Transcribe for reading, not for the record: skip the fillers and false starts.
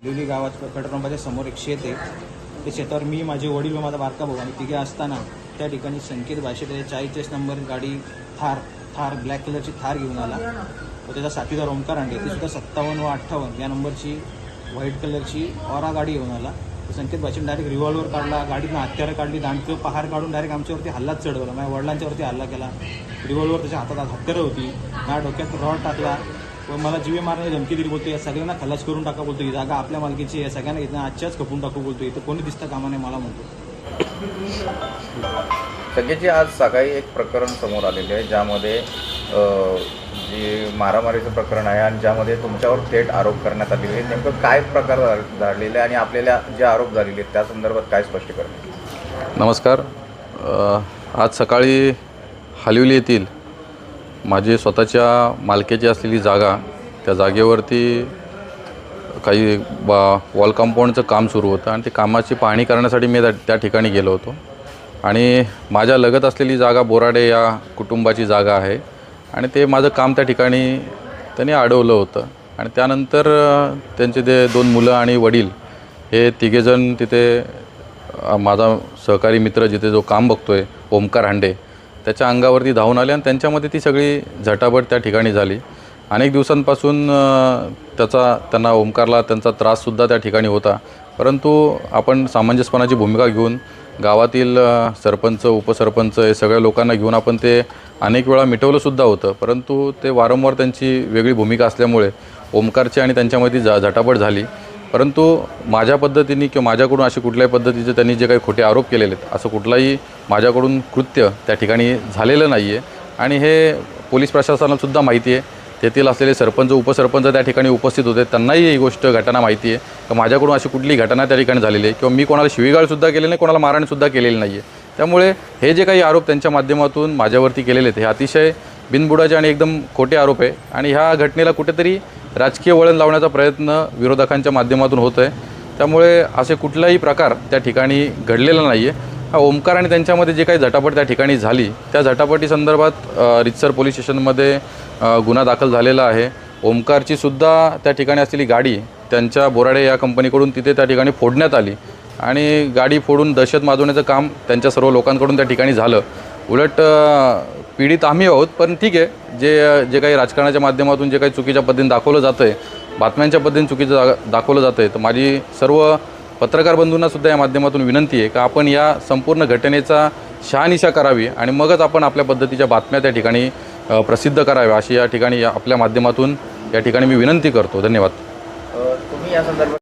Lively गावात petrol पंपाच्या समोर एक शेत आहे. त्या शेतावर मी, माझे वडील व माझा बारका भाऊ आम्ही तिघे असताना त्या ठिकाणी संकेत भाषेत 44 नंबर गाडी थार ब्लॅक कलरची थार घेऊन आला व त्याचा साथीदार ओमकार हांडे ती सुद्धा 57 व 58 या नंबरची व्हाईट कलरची ऑरा गाडी घेऊन आला. संकेत भाषेने डायरेक्ट रिव्हॉल्वर काढला, गाडीतून हत्यारं काढली, दांडकं पहार काढून डायरेक्ट आमच्यावरती हल्लाच चढवला. माझ्या वडिलांच्यावरती हल्ला केला. रिव्हॉल्वर त्याच्या हातात हत्यारं होती, माझ्या डोक्यात रॉड टाकला व मला जीवे मारण्याची धमकी दिली. बोलतो या सगळ्यांना खलास करून टाका, बोलतो ही जागा आपल्या मालकीची, या सगळ्यांना इथं आजच्याच खपून टाकू, बोलतो इथं कोणी दिसतं कामा नाही मला म्हणतो. संकेतजी, आज सकाळी एक प्रकरण समोर आलेले आहे ज्यामध्ये जे मारामारीचं प्रकरण आहे आणि ज्यामध्ये तुमच्यावर थेट आरोप करण्यात आलेले आहे. नेमकं काय प्रकार झालेले आणि आपल्याला जे आरोप झालेले आहेत त्या संदर्भात काय स्पष्टीकरण? नमस्कार. आज सकाळी हलिवली येथील माझी स्वतःच्या मालकीची असलेली जागा, त्या जागेवरती काही वॉल कंपाऊंडचं काम सुरू होतं आणि ते कामाची पाहणी करण्यासाठी मी त्या ठिकाणी गेलो होतो. आणि माझ्या लगत असलेली जागा बोराडे या कुटुंबाची जागा आहे आणि ते माझं काम त्या ठिकाणी त्यांनी अडवलं होतं. आणि त्यानंतर त्यांचे ते 2 मुलं आणि वडील हे तिघेजण तिथे माझा सहकारी मित्र जिथे जो काम बघतो आहे ओमकार हांडे त्याच्या अंगावरती धावून आले आणि त्यांच्यामध्ये ती सगळी झटापट त्या ठिकाणी झाली. अनेक दिवसांपासून त्यांना ओमकारला त्यांचा त्राससुद्धा त्या ठिकाणी होता. परंतु आपण सामंजस्यपणाची भूमिका घेऊन गावातील सरपंच, उपसरपंच हे सगळ्या लोकांना घेऊन आपण ते अनेक वेळा मिटवलंसुद्धा होतं. परंतु ते वारंवार त्यांची वेगळी भूमिका असल्यामुळे ओमकारची आणि त्यांच्यामध्ये झटापट झाली. परंतु माझ्या पद्धतीने किंवा माझ्याकडून असे कुठल्याही पद्धतीचे त्यांनी जे काही खोटे आरोप केलेले आहेत असं कुठलाही माझ्याकडून कृत्य त्या ठिकाणी झालेलं नाही आहे. आणि हे पोलीस प्रशासनालासुद्धा माहिती आहे. तेथील असलेले सरपंच, उपसरपंच त्या ठिकाणी उपस्थित होते, त्यांनाही ही गोष्ट घटना माहिती आहे की माझ्याकडून अशी कुठली घटना त्या ठिकाणी झालेली आहे किंवा मी कोणाला शिवीगाळसुद्धा केलेली नाही, कोणाला मारहाणसुद्धा केलेली नाही आहे. त्यामुळे हे जे काही आरोप त्यांच्या माध्यमातून माझ्यावरती केलेले आहेत हे अतिशय बिनबुडाचे आणि एकदम खोटे आरोप आहे. आणि ह्या घटनेला कुठेतरी राजकीय वळण लावण्याचा प्रयत्न विरोधकांच्या माध्यमातून होतो आहे. त्यामुळे असे कुठलाही प्रकार त्या ठिकाणी घडलेला नाही आहे. हा ओमकार आणि त्यांच्यामध्ये जे काही झटापट त्या ठिकाणी झाली त्या झटापटीसंदर्भात रितसर पोलीस स्टेशनमध्ये गुन्हा दाखल झालेला आहे. ओमकारचीसुद्धा त्या ठिकाणी असलेली गाडी त्यांच्या बोराडे या कंपनीकडून तिथे त्या ठिकाणी फोडण्यात आली आणि गाडी फोडून दहशत माजवण्याचं काम त्यांच्या सर्व लोकांकडून त्या ठिकाणी झालं. उलट पीडित आम्ही आहोत. पण ठीक आहे, जे काही राजकारणाच्या माध्यमातून जे काही चुकीच्या पद्धतीने दाखवलं जातं आहे, बातम्यांच्या पद्धतीने चुकीचं दाखवलं जातं आहे, तर माझी सर्व पत्रकार बंधूंनासुद्धा या माध्यमातून विनंती आहे की आपण या संपूर्ण घटनेचा शहानिशा करावी आणि मगच आपण आपल्या पद्धतीच्या बातम्या त्या ठिकाणी प्रसिद्ध कराव्या अशी या ठिकाणी आपल्या माध्यमातून या ठिकाणी मी विनंती करतो. धन्यवाद. तुम्ही या संदर्भात